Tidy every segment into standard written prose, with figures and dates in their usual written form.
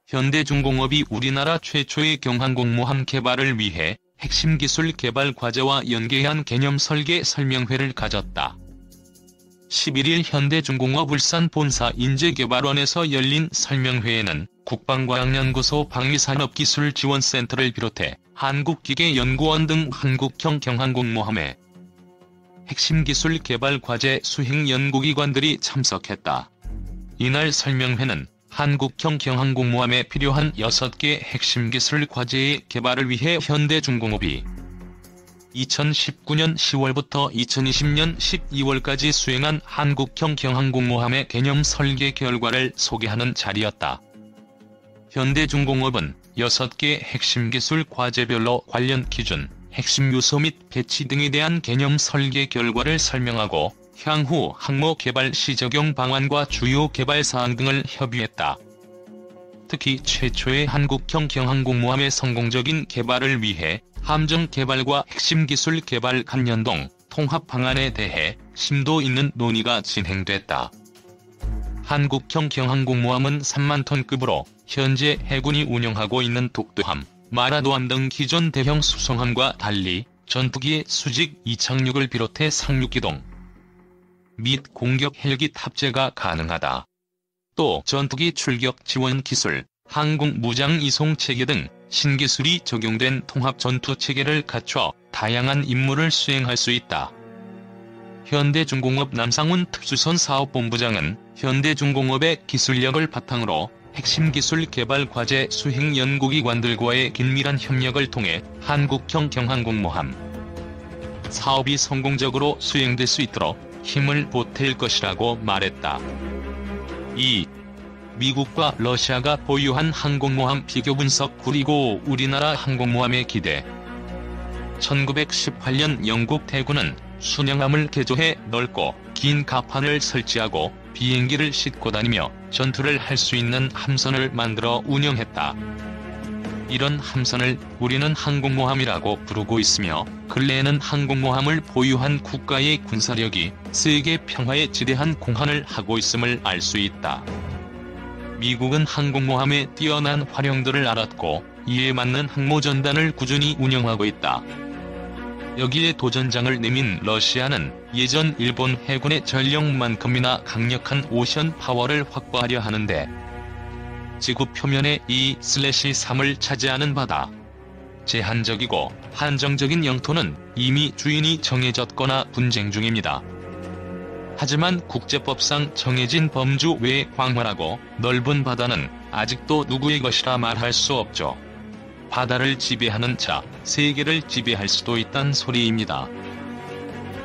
현대중공업이 우리나라 최초의 경항공모함 개발을 위해 핵심 기술 개발 과제와 연계한 개념 설계 설명회를 가졌다. 11일 현대중공업 울산 본사 인재개발원에서 열린 설명회에는 국방과학연구소 방위산업기술지원센터를 비롯해 한국기계연구원 등 한국형 경항공모함의 핵심 기술 개발 과제 수행 연구기관들이 참석했다. 이날 설명회는 한국형 경항공모함에 필요한 6개 핵심 기술 과제의 개발을 위해 현대중공업이 2019년 10월부터 2020년 12월까지 수행한 한국형 경항공모함의 개념 설계 결과를 소개하는 자리였다. 현대중공업은 6개 핵심 기술 과제별로 관련 기준, 핵심 요소 및 배치 등에 대한 개념 설계 결과를 설명하고 향후 항모 개발 시 적용 방안과 주요 개발 사항 등을 협의했다. 특히 최초의 한국형 경항공모함의 성공적인 개발을 위해 함정 개발과 핵심 기술 개발 간연동, 통합 방안에 대해 심도 있는 논의가 진행됐다. 한국형 경항공모함은 3만 톤급으로 현재 해군이 운영하고 있는 독도함, 마라도함 등 기존 대형 수송함과 달리 전투기의 수직 이착륙을 비롯해 상륙기동 및 공격 헬기 탑재가 가능하다. 또 전투기 출격 지원 기술, 항공 무장 이송 체계 등 신기술이 적용된 통합 전투 체계를 갖춰 다양한 임무를 수행할 수 있다. 현대중공업 남상훈 특수선 사업본부장은 현대중공업의 기술력을 바탕으로 핵심 기술 개발 과제 수행 연구기관들과의 긴밀한 협력을 통해 한국형 경항공모함 사업이 성공적으로 수행될 수 있도록 힘을 보탤 것이라고 말했다. 2. 미국과 러시아가 보유한 항공모함 비교 분석 그리고 우리나라 항공모함의 기대. 1918년 영국 대군은 순양함을 개조해 넓고 긴 갑판을 설치하고 비행기를 싣고 다니며 전투를 할 수 있는 함선을 만들어 운영했다. 이런 함선을 우리는 항공모함이라고 부르고 있으며 근래에는 항공모함을 보유한 국가의 군사력이 세계 평화에 지대한 공헌을 하고 있음을 알 수 있다. 미국은 항공모함의 뛰어난 활용도를 알았고 이에 맞는 항모전단을 꾸준히 운영하고 있다. 여기에 도전장을 내민 러시아는 예전 일본 해군의 전력만큼이나 강력한 오션 파워를 확보하려 하는데 지구 표면의 2/3을 차지하는 바다. 제한적이고 한정적인 영토는 이미 주인이 정해졌거나 분쟁 중입니다. 하지만 국제법상 정해진 범주 외에 광활하고 넓은 바다는 아직도 누구의 것이라 말할 수 없죠. 바다를 지배하는 자, 세계를 지배할 수도 있단 소리입니다.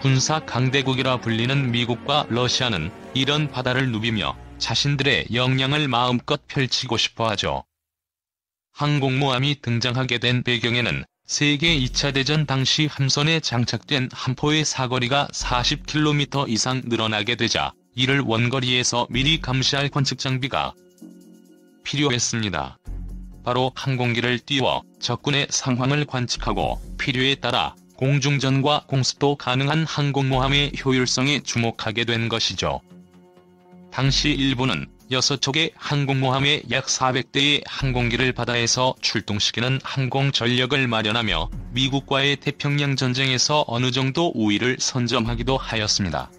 군사 강대국이라 불리는 미국과 러시아는 이런 바다를 누비며 자신들의 역량을 마음껏 펼치고 싶어하죠. 항공모함이 등장하게 된 배경에는 세계 2차 대전 당시 함선에 장착된 함포의 사거리가 40km 이상 늘어나게 되자 이를 원거리에서 미리 감시할 관측 장비가 필요했습니다. 바로 항공기를 띄워 적군의 상황을 관측하고 필요에 따라 공중전과 공습도 가능한 항공모함의 효율성에 주목하게 된 것이죠. 당시 일본은 6척의 항공모함에 약 400대의 항공기를 바다에서 출동시키는 항공 전력을 마련하며 미국과의 태평양 전쟁에서 어느 정도 우위를 선점하기도 하였습니다.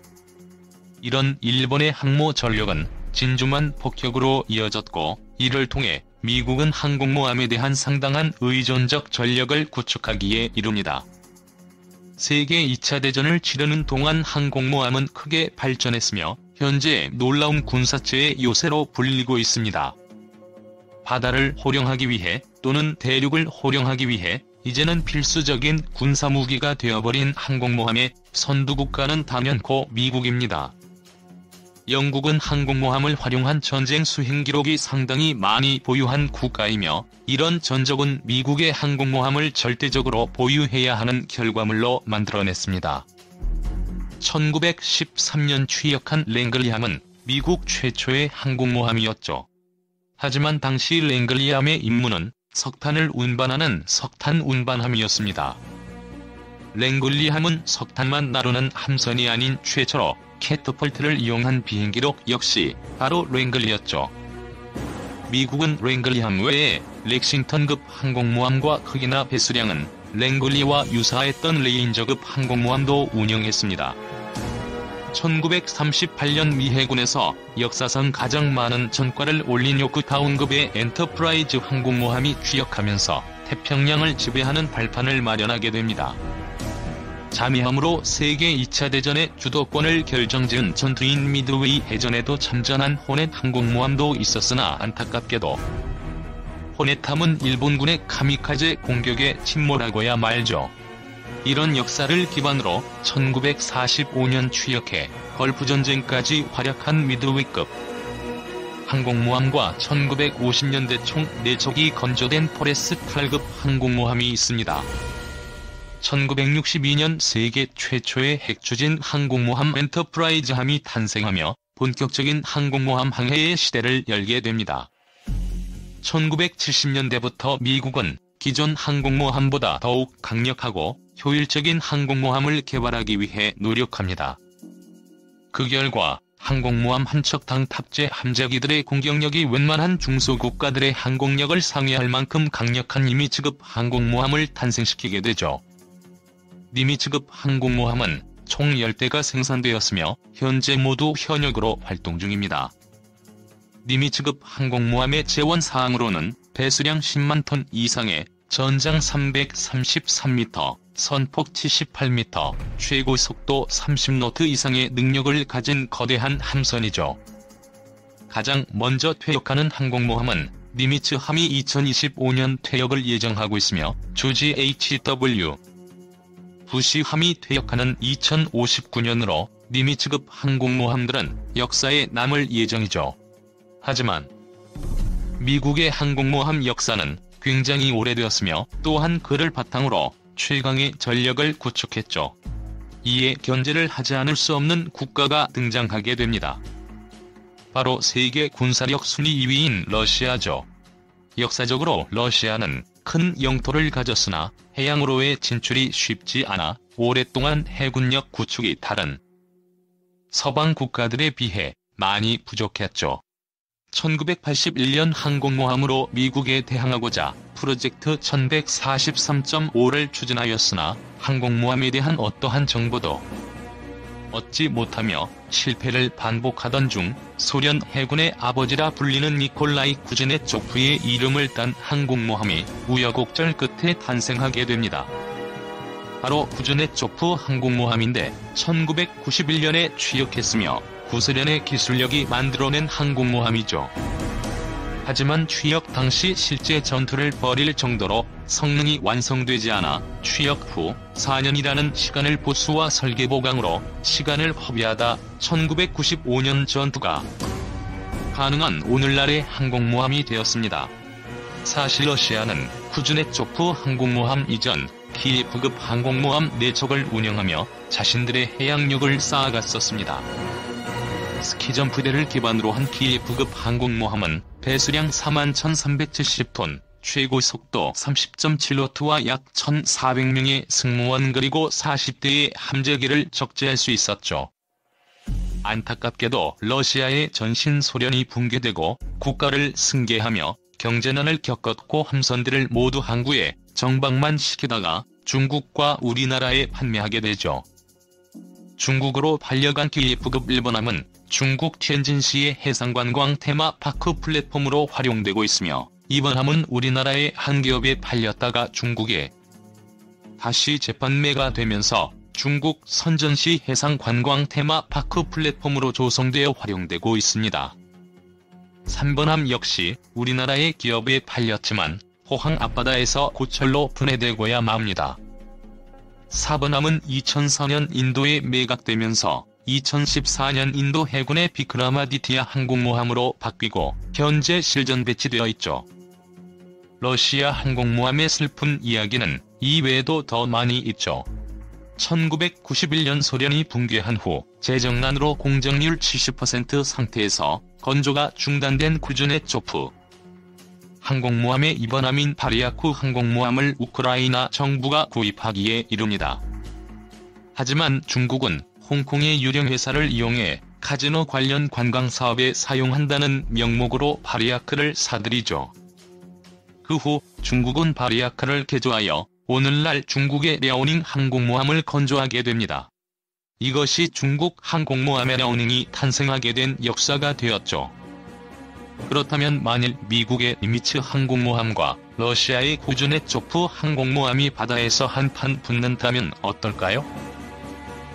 이런 일본의 항모 전력은 진주만 폭격으로 이어졌고 이를 통해 미국은 항공모함에 대한 상당한 의존적 전력을 구축하기에 이릅니다. 세계 2차 대전을 치르는 동안 항공모함은 크게 발전했으며 현재 놀라운 군사체의 요새로 불리고 있습니다. 바다를 호령하기 위해 또는 대륙을 호령하기 위해 이제는 필수적인 군사무기가 되어버린 항공모함의 선두국가는 단연코 미국입니다. 영국은 항공모함을 활용한 전쟁 수행 기록이 상당히 많이 보유한 국가이며 이런 전적은 미국의 항공모함을 절대적으로 보유해야 하는 결과물로 만들어냈습니다. 1913년 취역한 랭글리함은 미국 최초의 항공모함이었죠. 하지만 당시 랭글리함의 임무는 석탄을 운반하는 석탄 운반함이었습니다. 랭글리함은 석탄만 나르는 함선이 아닌 최초로 캐터펄트를 이용한 비행기록 역시 바로 랭글리였죠. 미국은 랭글리함 외에 렉싱턴급 항공모함과 크기나 배수량은 랭글리와 유사했던 레인저급 항공모함도 운영했습니다. 1938년 미 해군에서 역사상 가장 많은 전과를 올린 요크타운급의 엔터프라이즈 항공모함이 취역하면서 태평양을 지배하는 발판을 마련하게 됩니다. 잠이함으로 세계 2차 대전의 주도권을 결정지은 전투인 미드웨이 해전에도 참전한 호넷 항공모함도 있었으나 안타깝게도 호넷함은 일본군의 카미카제 공격에 침몰하고야 말죠. 이런 역사를 기반으로 1945년 취역해 걸프전쟁까지 활약한 미드웨이급 항공모함과 1950년대 총 4척이 건조된 포레스탈급 항공모함이 있습니다. 1962년 세계 최초의 핵추진 항공모함 엔터프라이즈함이 탄생하며 본격적인 항공모함 항해의 시대를 열게 됩니다. 1970년대부터 미국은 기존 항공모함보다 더욱 강력하고 효율적인 항공모함을 개발하기 위해 노력합니다. 그 결과 항공모함 한 척당 탑재 함재기들의 공격력이 웬만한 중소국가들의 항공력을 상회할 만큼 강력한 니미츠급 항공모함을 탄생시키게 되죠. 니미츠급 항공모함은 총 10대가 생산되었으며 현재 모두 현역으로 활동 중입니다. 니미츠급 항공모함의 재원사항으로는 배수량 10만 톤 이상의 전장 333m, 선폭 78m, 최고 속도 30노트 이상의 능력을 가진 거대한 함선이죠. 가장 먼저 퇴역하는 항공모함은 니미츠함이 2025년 퇴역을 예정하고 있으며 조지 H.W. 부시함이 퇴역하는 2059년으로 니미츠급 항공모함들은 역사에 남을 예정이죠. 하지만 미국의 항공모함 역사는 굉장히 오래되었으며 또한 그를 바탕으로 최강의 전력을 구축했죠. 이에 견제를 하지 않을 수 없는 국가가 등장하게 됩니다. 바로 세계 군사력 순위 2위인 러시아죠. 역사적으로 러시아는 큰 영토를 가졌으나 해양으로의 진출이 쉽지 않아 오랫동안 해군력 구축이 다른 서방 국가들에 비해 많이 부족했죠. 1981년 항공모함으로 미국에 대항하고자 프로젝트 1143.5를 추진하였으나 항공모함에 대한 어떠한 정보도 얻지 못하며 실패를 반복하던 중 소련 해군의 아버지라 불리는 니콜라이 쿠즈네초프의 이름을 딴 항공모함이 우여곡절 끝에 탄생하게 됩니다. 바로 쿠즈네초프 항공모함인데 1991년에 취역했으며 구소련의 기술력이 만들어낸 항공모함이죠. 하지만 취역 당시 실제 전투를 벌일 정도로 성능이 완성되지 않아 취역 후 4년이라는 시간을 보수와 설계 보강으로 시간을 허비하다 1995년 전투가 가능한 오늘날의 항공모함이 되었습니다. 사실 러시아는 쿠즈네초프 항공모함 이전 키예프급 항공모함 4척을 운영하며 자신들의 해양력을 쌓아갔었습니다. 스키점프대를 기반으로 한 키예프급 항공모함은 배수량 41,370톤, 최고 속도 30.7노트와 약 1,400명의 승무원 그리고 40대의 함재기를 적재할 수 있었죠. 안타깝게도 러시아의 전신 소련이 붕괴되고 국가를 승계하며 경제난을 겪었고 함선들을 모두 항구에 정박만 시키다가 중국과 우리나라에 판매하게 되죠. 중국으로 팔려간 키예프급 일본함은 중국 티엔진시의 해상관광 테마파크 플랫폼으로 활용되고 있으며 이번 함은 우리나라의 한 기업에 팔렸다가 중국에 다시 재판매가 되면서 중국 선전시 해상관광 테마파크 플랫폼으로 조성되어 활용되고 있습니다. 3번함 역시 우리나라의 기업에 팔렸지만 포항 앞바다에서 고철로 분해되고야 맙니다. 4번함은 2004년 인도에 매각되면서 2014년 인도 해군의 비크라마디티아 항공모함으로 바뀌고 현재 실전 배치되어 있죠. 러시아 항공모함의 슬픈 이야기는 이 외에도 더 많이 있죠. 1991년 소련이 붕괴한 후 재정난으로 공정률 70% 상태에서 건조가 중단된 쿠즈네초프 항공모함의 이번함인 바리아쿠 항공모함을 우크라이나 정부가 구입하기에 이릅니다. 하지만 중국은 홍콩의 유령 회사를 이용해 카지노 관련 관광사업에 사용한다는 명목으로 바리아크를 사들이죠. 그 후 중국은 바리아크를 개조하여 오늘날 중국의 랴오닝 항공모함을 건조하게 됩니다. 이것이 중국 항공모함의 랴오닝이 탄생하게 된 역사가 되었죠. 그렇다면 만일 미국의 니미츠 항공모함과 러시아의 쿠즈네초프 항공모함이 바다에서 한판 붙는다면 어떨까요?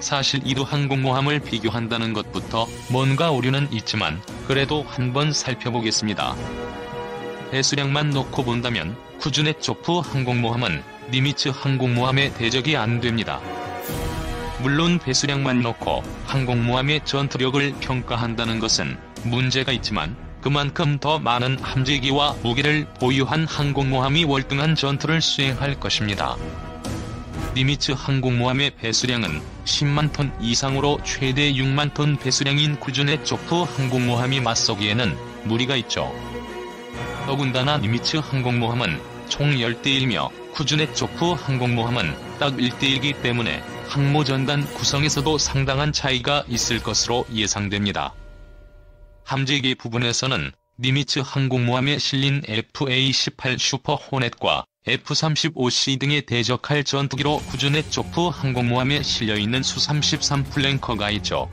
사실 이 두 항공모함을 비교한다는 것부터 뭔가 오류는 있지만 그래도 한번 살펴보겠습니다. 배수량만 놓고 본다면 쿠즈네초프 항공모함은 니미츠 항공모함의 대적이 안 됩니다. 물론 배수량만 놓고 항공모함의 전투력을 평가한다는 것은 문제가 있지만 그만큼 더 많은 함재기와 무기를 보유한 항공모함이 월등한 전투를 수행할 것입니다. 니미츠 항공모함의 배수량은 10만 톤 이상으로 최대 6만 톤 배수량인 쿠즈네초프 항공모함이 맞서기에는 무리가 있죠. 더군다나 니미츠 항공모함은 총 10대1이며 쿠즈네초프 항공모함은 딱 1대1이기 때문에 항모전단 구성에서도 상당한 차이가 있을 것으로 예상됩니다. 함재기 부분에서는 니미츠 항공모함에 실린 FA-18 슈퍼 호넷과 F-35C 등에 대적할 전투기로 쿠즈네초프 항공모함에 실려있는 수-33 플랭커가 있죠.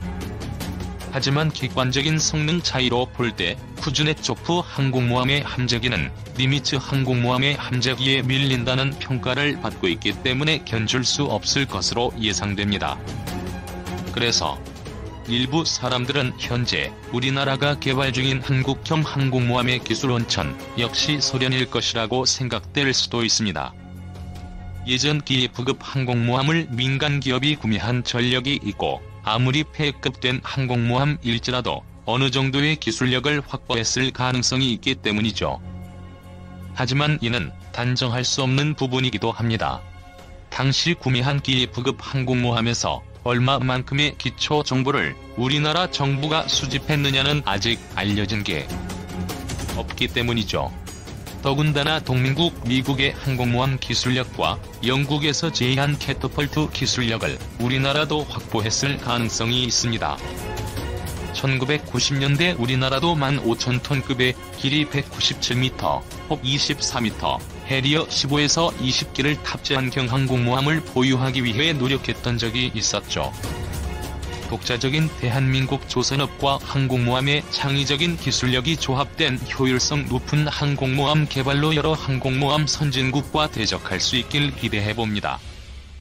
하지만 객관적인 성능 차이로 볼 때 쿠즈네초프 항공모함의 함재기는 니미츠 항공모함의 함재기에 밀린다는 평가를 받고 있기 때문에 견줄 수 없을 것으로 예상됩니다. 그래서 일부 사람들은 현재 우리나라가 개발 중인 한국형 항공모함의 기술 원천 역시 소련일 것이라고 생각될 수도 있습니다. 예전 기계부급 항공모함을 민간기업이 구매한 전력이 있고 아무리 폐급된 항공모함일지라도 어느 정도의 기술력을 확보했을 가능성이 있기 때문이죠. 하지만 이는 단정할 수 없는 부분이기도 합니다. 당시 구매한 기계부급 항공모함에서 얼마만큼의 기초 정보를 우리나라 정부가 수집했느냐는 아직 알려진 게 없기 때문이죠. 더군다나 동맹국 미국의 항공모함 기술력과 영국에서 제의한 캐터펄트 기술력을 우리나라도 확보했을 가능성이 있습니다. 1990년대 우리나라도 15,000톤급의 길이 197m, 폭 24m, 해리어 15에서 20기를 탑재한 경항공모함을 보유하기 위해 노력했던 적이 있었죠. 독자적인 대한민국 조선업과 항공모함의 창의적인 기술력이 조합된 효율성 높은 항공모함 개발로 여러 항공모함 선진국과 대적할 수 있길 기대해봅니다.